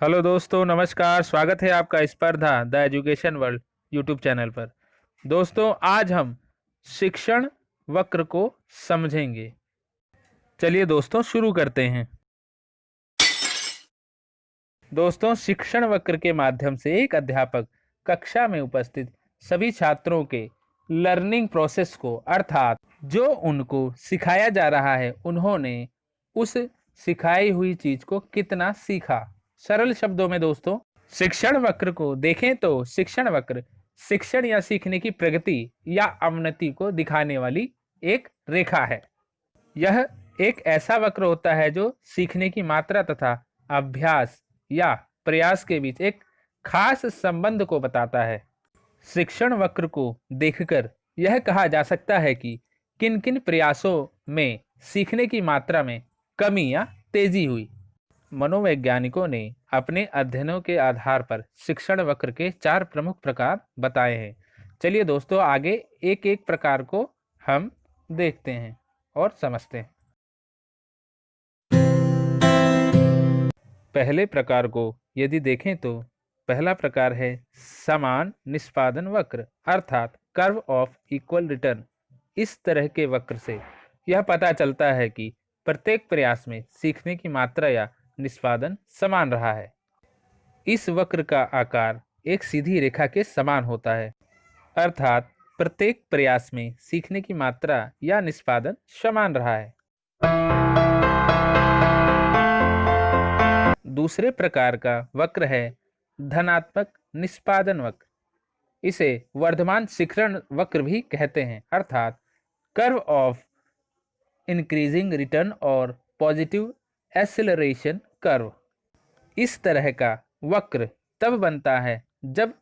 Hello दोस्तों, नमस्कार। स्वागत है आपका स्पर्धा the education world YouTube channel पर। दोस्तों, आज हम शिक्षण वक्र को समझेंगे। चलिए दोस्तों, शुरू करते हैं। दोस्तों, शिक्षण वक्र के माध्यम से एक अध्यापक कक्षा में उपस्थित सभी छात्रों के लर्निंग प्रोसेस को, अर्थात जो उनको सिखाया जा रहा है उन्होंने उस सिखाई हुई चीज को कितना सीखा। सरल शब्दों में दोस्तों, शिक्षण वक्र को देखें तो शिक्षण वक्र शिक्षण या सीखने की प्रगति या अवनति को दिखाने वाली एक रेखा है। यह एक ऐसा वक्र होता है जो सीखने की मात्रा तथा अभ्यास या प्रयास के बीच एक खास संबंध को बताता है। शिक्षण वक्र को देखकर यह कहा जा सकता है कि किन किन प्रयासों में सीखने की मात्रा में कमी या तेजी हुई। मनोवैज्ञानिकों ने अपने अध्ययनों के आधार पर शिक्षण वक्र के 4 प्रमुख प्रकार बताए हैं। चलिए दोस्तों, आगे एक एक प्रकार को हम देखते हैं और समझते हैं। पहले प्रकार को यदि देखें तो पहला प्रकार है समान निष्पादन वक्र, अर्थात कर्व ऑफ इक्वल रिटर्न। इस तरह के वक्र से यह पता चलता है कि प्रत्येक प्रयास में सीखने की मात्रा या निष्पादन समान रहा है। इस वक्र का आकार एक सीधी रेखा के समान होता है, अर्थात प्रत्येक प्रयास में सीखने की मात्रा या निष्पादन समान रहा है। दूसरे प्रकार का वक्र है धनात्मक निष्पादन वक्र। इसे वर्धमान शिक्षण वक्र भी कहते हैं, अर्थात कर्व ऑफ इंक्रीजिंग रिटर्न और पॉजिटिव एक्सेलरेशन कर्व। इस तरह का वक्र तब बनता है जब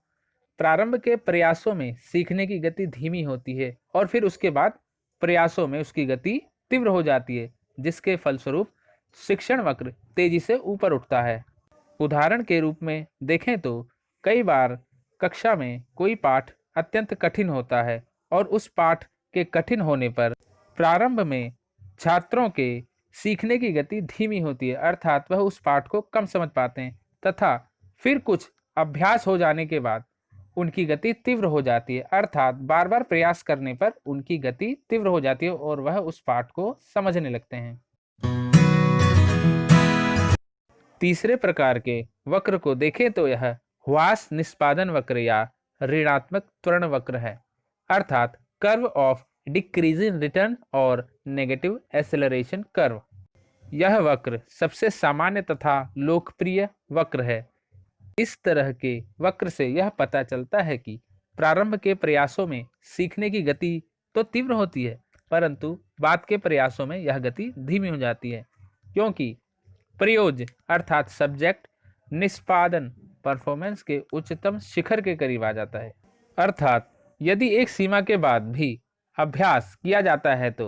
प्रारंभ के प्रयासों में सीखने की गति धीमी होती है और फिर उसके बाद प्रयासों में उसकी गति तीव्र हो जाती है, जिसके फलस्वरूप शिक्षण वक्र तेजी से ऊपर उठता है। उदाहरण के रूप में देखें तो कई बार कक्षा में कोई पाठ अत्यंत कठिन होता है और उस पाठ के कठिन होने पर प्रारंभ में छात्रों के सीखने की गति धीमी होती है, अर्थात वह उस पाठ को कम समझ पाते हैं, तथा फिर कुछ अभ्यास हो जाने के बाद उनकी गति तीव्र हो जाती है, अर्थात बार बार प्रयास करने पर उनकी गति तीव्र हो जाती है और वह उस पाठ को समझने लगते हैं। तीसरे प्रकार के वक्र को देखें तो यह ह्रास निष्पादन वक्र या ऋणात्मक त्वरण वक्र है, अर्थात कर्व ऑफ डिक्रीजिंग रिटर्न और नेगेटिव एक्सेलरेशन कर्व। यह वक्र सबसे सामान्य तथा लोकप्रिय वक्र है। इस तरह के वक्र से यह पता चलता है कि प्रारंभ के प्रयासों में सीखने की गति तो तीव्र होती है, परंतु बाद के प्रयासों में यह गति धीमी हो जाती है, क्योंकि प्रयोज्य अर्थात सब्जेक्ट निष्पादन परफॉर्मेंस के उच्चतम शिखर के करीब आ जाता है। अर्थात यदि एक सीमा के बाद भी अभ्यास किया जाता है तो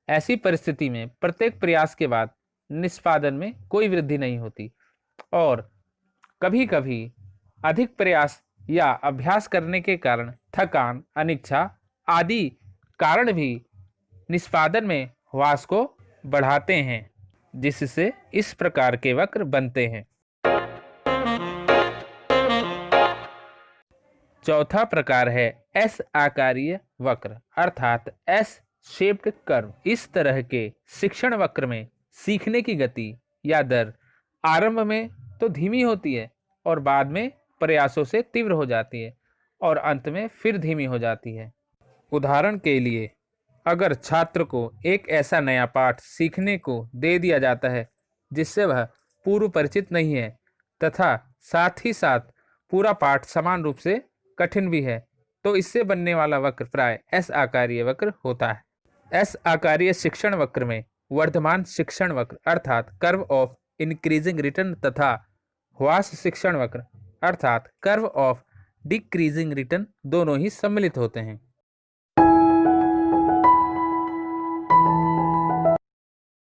ऐसी परिस्थिति में प्रत्येक प्रयास के बाद निष्पादन में कोई वृद्धि नहीं होती और कभी कभी अधिक प्रयास या अभ्यास करने के कारण थकान, अनिच्छा आदि कारण भी निष्पादन में ह्रास को बढ़ाते हैं, जिससे इस प्रकार के वक्र बनते हैं। चौथा प्रकार है एस आकारीय वक्र, अर्थात एस शेप्ड कर्व। इस तरह के शिक्षण वक्र में सीखने की गति या दर आरंभ में तो धीमी होती है और बाद में प्रयासों से तीव्र हो जाती है और अंत में फिर धीमी हो जाती है। उदाहरण के लिए, अगर छात्र को एक ऐसा नया पाठ सीखने को दे दिया जाता है जिससे वह पूर्व परिचित नहीं है तथा साथ ही साथ पूरा पाठ समान रूप से कठिन भी है, तो इससे बनने वाला वक्र प्राय एस आकारीय वक्र होता है। एस आकारीय शिक्षण वक्र में वर्धमान शिक्षण वक्र अर्थात कर्व ऑफ इंक्रीजिंग रिटर्न तथा ह्रास शिक्षण वक्र अर्थात कर्व ऑफ डिक्रीजिंग रिटर्न दोनों ही सम्मिलित होते हैं।